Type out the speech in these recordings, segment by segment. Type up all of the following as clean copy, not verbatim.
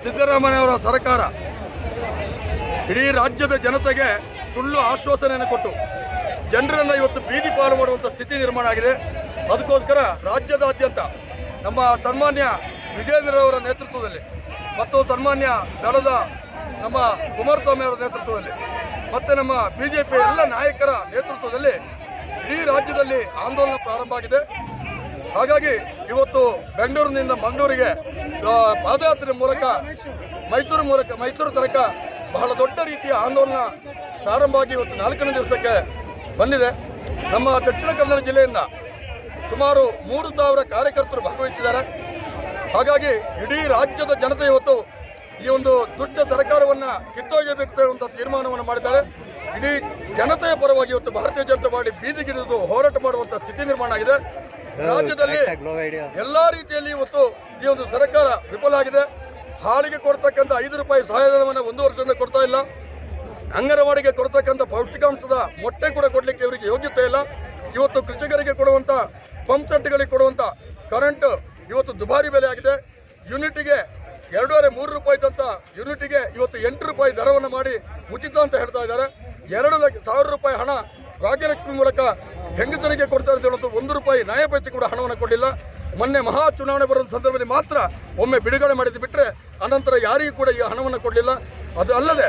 ಸಿದ್ದರಾಮಯ್ಯವರ ಸರ್ಕಾರ ಇಡೀ ರಾಜ್ಯದ ಜನತೆಗೆ ಸುಳ್ಳು ಆಶ್ವಾಸನೆಯನ್ನು ಕೊಟ್ಟು ಜನರನ್ನು ಇವತ್ತು ಬೀದಿ ಪಾಲು ಮಾಡುವಂಥ ಸ್ಥಿತಿ ನಿರ್ಮಾಣ ಆಗಿದೆ. ಅದಕ್ಕೋಸ್ಕರ ರಾಜ್ಯದಾದ್ಯಂತ ನಮ್ಮ ಸನ್ಮಾನ್ಯ ವಿಜೇಂದ್ರರವರ ನೇತೃತ್ವದಲ್ಲಿ ಮತ್ತು ಸನ್ಮಾನ್ಯ ದಳದ ನಮ್ಮ ಕುಮಾರಸ್ವಾಮಿ ಅವರ ನೇತೃತ್ವದಲ್ಲಿ ಮತ್ತು ನಮ್ಮ ಬಿಜೆಪಿ ಎಲ್ಲ ನಾಯಕರ ನೇತೃತ್ವದಲ್ಲಿ ಇಡೀ ರಾಜ್ಯದಲ್ಲಿ ಆಂದೋಲನ ಪ್ರಾರಂಭ ಆಗಿದೆ. ಹಾಗಾಗಿ ಇವತ್ತು ಬೆಂಗಳೂರಿನಿಂದ ಮಂಗಳೂರಿಗೆ ಪಾದಯಾತ್ರೆ ಮೂಲಕ ಮೈಸೂರು ತನಕ ಬಹಳ ದೊಡ್ಡ ರೀತಿಯ ಆಂದೋಲನ ಪ್ರಾರಂಭ ಆಗಿ ಇವತ್ತು 4ನೇ ದಿವಸಕ್ಕೆ ಬಂದಿದೆ. ನಮ್ಮ ದಕ್ಷಿಣ ಕನ್ನಡ ಜಿಲ್ಲೆಯಿಂದ ಸುಮಾರು 3,000 ಕಾರ್ಯಕರ್ತರು ಭಾಗವಹಿಸಿದ್ದಾರೆ. ಹಾಗಾಗಿ ಇಡೀ ರಾಜ್ಯದ ಜನತೆ ಇವತ್ತು ಈ ಒಂದು ದುಷ್ಟ ಸರ್ಕಾರವನ್ನು ಕಿತ್ತೊಗೆಯಬೇಕು ಅನ್ನುವಂಥ ತೀರ್ಮಾನವನ್ನು ಮಾಡಿದ್ದಾರೆ. ಇಡೀ ಜನತೆಯ ಪರವಾಗಿ ಇವತ್ತು ಭಾರತೀಯ ಜನತಾ ಪಾರ್ಟಿ ಬೀದಿಗಿಳಿದು ಹೋರಾಟ ಮಾಡುವಂಥ ಸ್ಥಿತಿ ನಿರ್ಮಾಣ ಆಗಿದೆ. ರಾಜ್ಯದಲ್ಲಿ ಎಲ್ಲಾ ರೀತಿಯಲ್ಲಿ ಇವತ್ತು ಈ ಒಂದು ಸರ್ಕಾರ ವಿಫಲ ಆಗಿದೆ. ಹಾಲಿಗೆ ಕೊಡ್ತಕ್ಕಂಥ 5 ರೂಪಾಯಿ ಸಹಾಯಧನವನ್ನು 1 ವರ್ಷದಿಂದ ಕೊಡ್ತಾ ಇಲ್ಲ. ಅಂಗನವಾಡಿಗೆ ಕೊಡ್ತಕ್ಕಂಥ ಪೌಷ್ಟಿಕಾಂಶದ ಮೊಟ್ಟೆ ಕೂಡ ಕೊಡಲಿಕ್ಕೆ ಇವರಿಗೆ ಯೋಗ್ಯತೆ ಇಲ್ಲ. ಇವತ್ತು ಕೃಷಿಕರಿಗೆ ಕೊಡುವಂಥ ಪಂಪ್ ಸೆಟ್ಗಳಿಗೆ ಕೊಡುವಂಥ ಕರೆಂಟ್ ಇವತ್ತು ದುಬಾರಿ ಬೆಲೆ ಆಗಿದೆ. ಯೂನಿಟಿಗೆ 2.5-3 ರೂಪಾಯಿ ಇದ್ದಂಥ ಯೂನಿಟಿಗೆ ಇವತ್ತು 8 ರೂಪಾಯಿ ದರವನ್ನು ಮಾಡಿ ಉಚಿತ ಅಂತ ಹೇಳ್ತಾ ಇದ್ದಾರೆ. 2,000 ರೂಪಾಯಿ ಹಣ ಭಾಗ್ಯಲಕ್ಷ್ಮಿ ಮೂಲಕ ಹೆಂಗಸರಿಗೆ ಕೊಡ್ತಾ ಇರೋದು 1 ರೂಪಾಯಿ ನ್ಯಾಯ ಪೈಸೆ ಕೂಡ ಹಣವನ್ನು ಕೊಡಲಿಲ್ಲ. ಮೊನ್ನೆ ಮಹಾ ಚುನಾವಣೆ ಬರುವ ಸಂದರ್ಭದಲ್ಲಿ ಮಾತ್ರ ಒಮ್ಮೆ ಬಿಡುಗಡೆ ಮಾಡಿದ್ದು ಬಿಟ್ಟರೆ ಅನಂತರ ಯಾರಿಗೂ ಕೂಡ ಈ ಹಣವನ್ನು ಕೊಡಲಿಲ್ಲ. ಅದು ಅಲ್ಲದೆ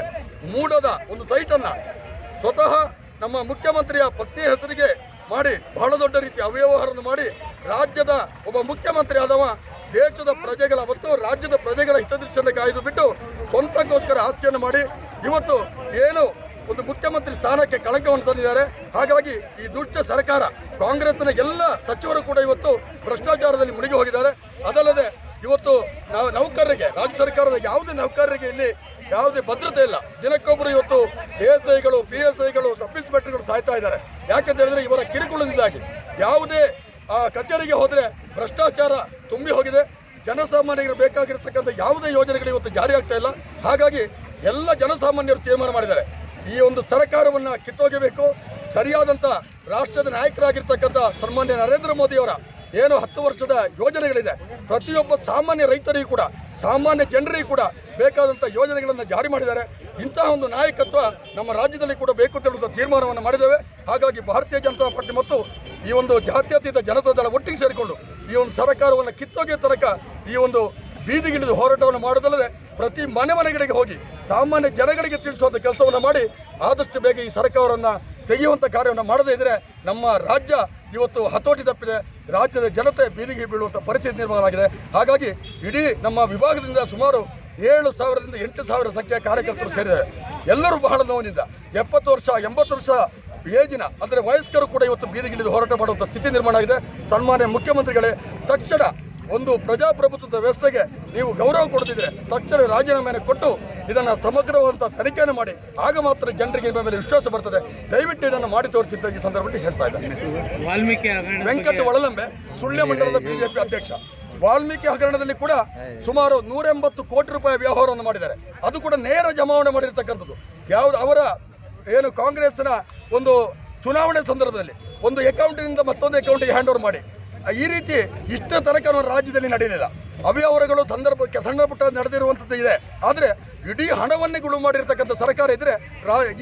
ಮೂಡದ ಒಂದು ಸೈಟನ್ನು ಸ್ವತಃ ನಮ್ಮ ಮುಖ್ಯಮಂತ್ರಿಯ ಪತ್ನಿ ಹೆಸರಿಗೆ ಮಾಡಿ ಬಹಳ ದೊಡ್ಡ ರೀತಿಯ ಅವ್ಯವಹಾರವನ್ನು ಮಾಡಿ ರಾಜ್ಯದ ಒಬ್ಬ ಮುಖ್ಯಮಂತ್ರಿ ಆದವ ದೇಶದ ಪ್ರಜೆಗಳ ಮತ್ತು ರಾಜ್ಯದ ಪ್ರಜೆಗಳ ಹಿತದೃಷ್ಟಿಯನ್ನು ಕಾಯ್ದು ಬಿಟ್ಟು ಸ್ವಂತಕ್ಕೋಸ್ಕರ ಆಸ್ತಿಯನ್ನು ಮಾಡಿ ಇವತ್ತು ಏನು ಒಂದು ಮುಖ್ಯಮಂತ್ರಿ ಸ್ಥಾನಕ್ಕೆ ಕಳಂಕವನ್ನು ತಂದಿದ್ದಾರೆ. ಹಾಗಾಗಿ ಈ ದುಷ್ಟ ಸರ್ಕಾರ ಕಾಂಗ್ರೆಸ್ನ ಎಲ್ಲ ಸಚಿವರು ಕೂಡ ಇವತ್ತು ಭ್ರಷ್ಟಾಚಾರದಲ್ಲಿ ಮುಳುಗಿ ಹೋಗಿದ್ದಾರೆ. ಅದಲ್ಲದೆ ಇವತ್ತು ನೌಕರರಿಗೆ ರಾಜ್ಯ ಸರ್ಕಾರದ ಯಾವುದೇ ನೌಕರರಿಗೆ ಇಲ್ಲಿ ಯಾವುದೇ ಭದ್ರತೆ ಇಲ್ಲ. ದಿನಕ್ಕೊಬ್ಬರು ಇವತ್ತು ASIಗಳು PSIಗಳು ಸಬ್ ಇನ್ಸ್ಪೆಕ್ಟರ್ಗಳು ಸಾಯ್ತಾ ಇದ್ದಾರೆ. ಯಾಕಂತ ಹೇಳಿದ್ರೆ ಇವರ ಕಿರುಕುಳದಿಂದಾಗಿ ಯಾವುದೇ ಕಚೇರಿಗೆ ಹೋದರೆ ಭ್ರಷ್ಟಾಚಾರ ತುಂಬಿ ಹೋಗಿದೆ. ಜನಸಾಮಾನ್ಯರಿಗೆ ಬೇಕಾಗಿರ್ತಕ್ಕಂಥ ಯಾವುದೇ ಯೋಜನೆಗಳು ಇವತ್ತು ಜಾರಿ ಆಗ್ತಾ ಇಲ್ಲ. ಹಾಗಾಗಿ ಎಲ್ಲ ಜನಸಾಮಾನ್ಯರು ತೀರ್ಮಾನ ಮಾಡಿದ್ದಾರೆ, ಈ ಒಂದು ಸರ್ಕಾರವನ್ನು ಕಿತ್ತೊಗೆಯಬೇಕು. ಸರಿಯಾದಂಥ ರಾಷ್ಟ್ರದ ನಾಯಕರಾಗಿರ್ತಕ್ಕಂಥ ಸನ್ಮಾನ್ಯ ನರೇಂದ್ರ ಮೋದಿಯವರ ಏನು 10 ವರ್ಷದ ಯೋಜನೆಗಳಿದೆ, ಪ್ರತಿಯೊಬ್ಬ ಸಾಮಾನ್ಯ ರೈತರಿಗೂ ಕೂಡ ಸಾಮಾನ್ಯ ಜನರಿಗೂ ಕೂಡ ಬೇಕಾದಂಥ ಯೋಜನೆಗಳನ್ನು ಜಾರಿ ಮಾಡಿದ್ದಾರೆ. ಇಂತಹ ಒಂದು ನಾಯಕತ್ವ ನಮ್ಮ ರಾಜ್ಯದಲ್ಲಿ ಕೂಡ ಬೇಕು ಅಂತ ಹೇಳುವಂಥ ತೀರ್ಮಾನವನ್ನು ಮಾಡಿದ್ದೇವೆ. ಹಾಗಾಗಿ ಭಾರತೀಯ ಜನತಾ ಪಾರ್ಟಿ ಮತ್ತು ಈ ಒಂದು ಜಾತ್ಯತೀತ ಜನತಾ ದಳ ಒಟ್ಟಿಗೆ ಸೇರಿಕೊಂಡು ಈ ಒಂದು ಸರ್ಕಾರವನ್ನು ಕಿತ್ತೊಗೆಯ ತನಕ ಈ ಒಂದು ಬೀದಿಗಿಳಿದು ಹೋರಾಟವನ್ನು ಮಾಡೋದಲ್ಲದೆ ಪ್ರತಿ ಮನೆಗಳಿಗೆ ಹೋಗಿ ಸಾಮಾನ್ಯ ಜನಗಳಿಗೆ ತಿಳಿಸುವಂಥ ಕೆಲಸವನ್ನು ಮಾಡಿ ಆದಷ್ಟು ಬೇಗ ಈ ಸರ್ಕಾರವನ್ನು ತೆಗೆಯುವಂಥ ಕಾರ್ಯವನ್ನು ಮಾಡದೇ ಇದ್ದರೆ ನಮ್ಮ ರಾಜ್ಯ ಇವತ್ತು ಹತೋಟಿ ತಪ್ಪಿದೆ. ರಾಜ್ಯದ ಜನತೆ ಬೀದಿಗೆ ಬೀಳುವಂಥ ಪರಿಸ್ಥಿತಿ ನಿರ್ಮಾಣ ಆಗಿದೆ. ಹಾಗಾಗಿ ಇಡೀ ನಮ್ಮ ವಿಭಾಗದಿಂದ ಸುಮಾರು 7,000ರಿಂದ 8,000 ಸಂಖ್ಯೆಯ ಕಾರ್ಯಕರ್ತರು ಸೇರಿದ್ದಾರೆ. ಎಲ್ಲರೂ ಬಹಳ ನೋವಿನಿಂದ 70 ವರ್ಷ 80 ವರ್ಷ ಏಜಿನ ಅಂದರೆ ವಯಸ್ಕರು ಕೂಡ ಇವತ್ತು ಬೀದಿಗಿಳಿದು ಹೋರಾಟ ಮಾಡುವಂಥ ಸ್ಥಿತಿ ನಿರ್ಮಾಣ ಆಗಿದೆ. ಸನ್ಮಾನ್ಯ ಮುಖ್ಯಮಂತ್ರಿಗಳೇ, ತಕ್ಷಣ ಒಂದು ಪ್ರಜಾಪ್ರಭುತ್ವದ ವ್ಯವಸ್ಥೆಗೆ ನೀವು ಗೌರವ ಕೊಡ್ತಿದ್ರೆ ತಕ್ಷಣ ರಾಜೀನಾಮೆಯನ್ನು ಕೊಟ್ಟು ಇದನ್ನು ಸಮಗ್ರವಾದಂಥ ತನಿಖೆಯನ್ನು ಮಾಡಿ, ಆಗ ಮಾತ್ರ ಜನರಿಗೆ ನಿಮ್ಮ ಮೇಲೆ ವಿಶ್ವಾಸ ಬರ್ತದೆ. ದಯವಿಟ್ಟು ಇದನ್ನು ಮಾಡಿ ತೋರಿಸಿದ್ದ ಈ ಸಂದರ್ಭದಲ್ಲಿ ಹೇಳ್ತಾ ಇದ್ದಾರೆ. ವೆಂಕಟ ಒಳಲಂಬೆ, ಸುಳ್ಯ ಮಂಡಲದ ಬಿಜೆಪಿ ಅಧ್ಯಕ್ಷ. ವಾಲ್ಮೀಕಿ ಹಗರಣದಲ್ಲಿ ಕೂಡ ಸುಮಾರು 180 ಕೋಟಿ ರೂಪಾಯಿ ವ್ಯವಹಾರವನ್ನು ಮಾಡಿದ್ದಾರೆ. ಅದು ಕೂಡ ನೇರ ಜಮಾವಣೆ ಮಾಡಿರ್ತಕ್ಕಂಥದ್ದು. ಯಾವುದು ಅವರ ಏನು ಕಾಂಗ್ರೆಸ್ನ ಒಂದು ಚುನಾವಣೆ ಸಂದರ್ಭದಲ್ಲಿ ಒಂದು ಅಕೌಂಟಿನಿಂದ ಮತ್ತೊಂದು ಅಕೌಂಟಿಗೆ ಹ್ಯಾಂಡ್ ಓವರ್ ಮಾಡಿ ಈ ರೀತಿ ಇಷ್ಟ ತನಕ ರಾಜ್ಯದಲ್ಲಿ ನಡೆಯಲಿಲ್ಲ. ಅವ್ಯವಹಾರಗಳು ಸಣ್ಣ ಪುಟ್ಟ ನಡೆದಿರುವಂಥದ್ದು ಇದೆ. ಆದರೆ ಇಡೀ ಹಣವನ್ನೇ ಗುಳು ಮಾಡಿರ್ತಕ್ಕಂಥ ಸರ್ಕಾರ ಇದ್ದರೆ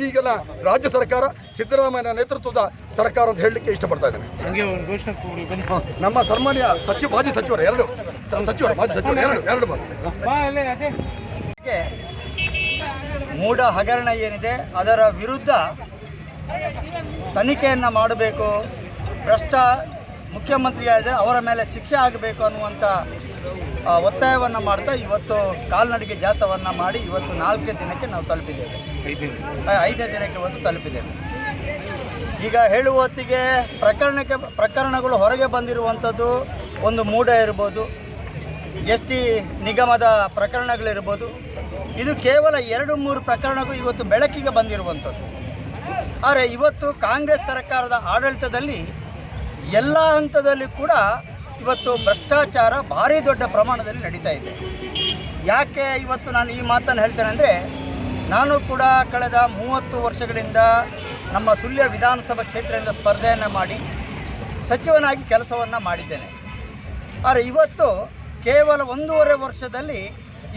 ಈಗಿನ ರಾಜ್ಯ ಸರ್ಕಾರ ಸಿದ್ದರಾಮಯ್ಯ ನೇತೃತ್ವದ ಸರ್ಕಾರ ಅಂತ ಹೇಳಲಿಕ್ಕೆ ಇಷ್ಟಪಡ್ತಾ ಇದ್ದೇನೆ. ನಮ್ಮ ಸನ್ಮಾನ್ಯ ಮಾಜಿ ಸಚಿವರು ಎರಡು ಮೂಢ ಹಗರಣ ಏನಿದೆ ಅದರ ವಿರುದ್ಧ ತನಿಖೆಯನ್ನು ಮಾಡಬೇಕು. ಭ್ರಷ್ಟ ಮುಖ್ಯಮಂತ್ರಿಯಾದರೆ ಅವರ ಮೇಲೆ ಶಿಕ್ಷೆ ಆಗಬೇಕು ಅನ್ನುವಂಥ ಒತ್ತಾಯವನ್ನು ಮಾಡ್ತಾ ಇವತ್ತು ಕಾಲ್ನಡಿಗೆ ಜಾಥಾವನ್ನು ಮಾಡಿ ಇವತ್ತು 4ನೇ ದಿನಕ್ಕೆ ನಾವು ತಲುಪಿದ್ದೇವೆ. 5ನೇ ದಿನಕ್ಕೆ ಇವತ್ತು ತಲುಪಿದ್ದೇವೆ. ಈಗ ಹೇಳುವ ಹೊತ್ತಿಗೆ ಪ್ರಕರಣಗಳು ಹೊರಗೆ ಬಂದಿರುವಂಥದ್ದು ಒಂದು ಮೂಢ ಇರ್ಬೋದು, ST ನಿಗಮದ ಪ್ರಕರಣಗಳಿರ್ಬೋದು. ಇದು ಕೇವಲ 2-3 ಪ್ರಕರಣಗಳು ಇವತ್ತು ಬೆಳಕಿಗೆ ಬಂದಿರುವಂಥದ್ದು. ಆದರೆ ಇವತ್ತು ಕಾಂಗ್ರೆಸ್ ಸರ್ಕಾರದ ಆಡಳಿತದಲ್ಲಿ ಎಲ್ಲ ಹಂತದಲ್ಲಿ ಕೂಡ ಇವತ್ತು ಭ್ರಷ್ಟಾಚಾರ ಭಾರಿ ದೊಡ್ಡ ಪ್ರಮಾಣದಲ್ಲಿ ನಡೀತಾ ಇದೆ. ಯಾಕೆ ಇವತ್ತು ನಾನು ಈ ಮಾತನ್ನು ಹೇಳ್ತೇನೆ ಅಂದರೆ, ನಾನು ಕೂಡ ಕಳೆದ 30 ವರ್ಷಗಳಿಂದ ನಮ್ಮ ಸುಳ್ಯ ವಿಧಾನಸಭಾ ಕ್ಷೇತ್ರದಿಂದ ಸ್ಪರ್ಧೆಯನ್ನು ಮಾಡಿ ಸಚಿವನಾಗಿ ಕೆಲಸವನ್ನು ಮಾಡಿದ್ದೇನೆ. ಆದರೆ ಇವತ್ತು ಕೇವಲ 1.5 ವರ್ಷದಲ್ಲಿ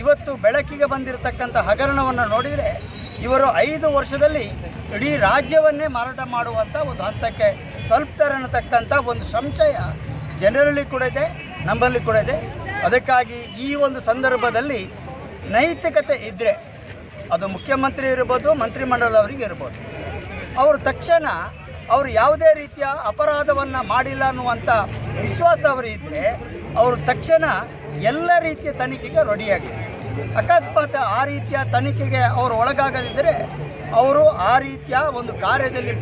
ಇವತ್ತು ಬೆಳಕಿಗೆ ಬಂದಿರತಕ್ಕಂಥ ಹಗರಣವನ್ನು ನೋಡಿದರೆ ಇವರು 5 ವರ್ಷದಲ್ಲಿ ಇಡೀ ರಾಜ್ಯವನ್ನೇ ಮಾರಾಟ ಮಾಡುವಂಥ ಒಂದು ಹಂತಕ್ಕೆ ತಲುಪ್ತಾರೆ ಅನ್ನತಕ್ಕಂಥ ಒಂದು ಸಂಶಯ ಜನರಲ್ಲಿ ಕೂಡ ಇದೆ, ನಮ್ಮಲ್ಲಿ ಕೂಡ ಇದೆ. ಅದಕ್ಕಾಗಿ ಈ ಒಂದು ಸಂದರ್ಭದಲ್ಲಿ ನೈತಿಕತೆ ಇದ್ದರೆ ಅದು ಮುಖ್ಯಮಂತ್ರಿ ಇರ್ಬೋದು, ಮಂತ್ರಿಮಂಡಲದವರಿಗೆ ಇರ್ಬೋದು, ಅವರು ತಕ್ಷಣ ಅವರು ಯಾವುದೇ ರೀತಿಯ ಅಪರಾಧವನ್ನು ಮಾಡಿಲ್ಲ ಅನ್ನುವಂಥ ವಿಶ್ವಾಸ ಅವರಿದ್ದರೆ ಅವರು ತಕ್ಷಣ ಎಲ್ಲ ರೀತಿಯ ತನಿಖೆಗೆ ರೆಡಿಯಾಗಿದೆ. ಅಕಸ್ಮಾತ್ ಆ ರೀತಿಯ ತನಿಖೆಗೆ ಅವರು ಒಳಗಾಗದಿದ್ದರೆ ಅವರು ಆ ರೀತಿಯ ಒಂದು ಕಾರ್ಯದಲ್ಲಿ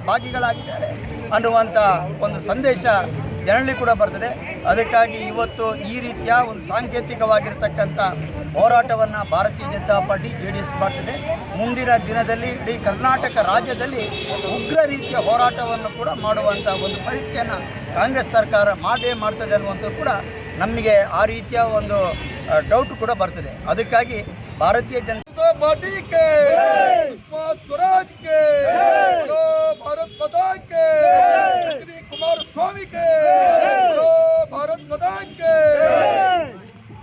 ಭಾಗಿಗಳಾಗಿದ್ದಾರೆ ಅನ್ನುವಂಥ ಒಂದು ಸಂದೇಶ ಜನರಲ್ಲಿ ಕೂಡ ಬರ್ತದೆ. ಅದಕ್ಕಾಗಿ ಇವತ್ತು ಈ ರೀತಿಯ ಒಂದು ಸಾಂಕೇತಿಕವಾಗಿರ್ತಕ್ಕಂಥ ಹೋರಾಟವನ್ನು ಭಾರತೀಯ ಜನತಾ ಪಾರ್ಟಿ JDS ಮಾಡ್ತಿದೆ. ಮುಂದಿನ ದಿನದಲ್ಲಿ ಇಡೀ ಕರ್ನಾಟಕ ರಾಜ್ಯದಲ್ಲಿ ಉಗ್ರ ರೀತಿಯ ಹೋರಾಟವನ್ನು ಕೂಡ ಮಾಡುವಂಥ ಒಂದು ಪರಿಸ್ಥಿತಿಯನ್ನು ಕಾಂಗ್ರೆಸ್ ಸರ್ಕಾರ ಮಾಡ್ತದೆ ಅನ್ನುವಂಥದ್ದು ಕೂಡ ನಮಗೆ ಆ ರೀತಿಯ ಒಂದು ಡೌಟ್ ಕೂಡ ಬರ್ತದೆ. ಅದಕ್ಕಾಗಿ ಭಾರತೀಯ ಜನತಾ ಪಾರ್ಟಿ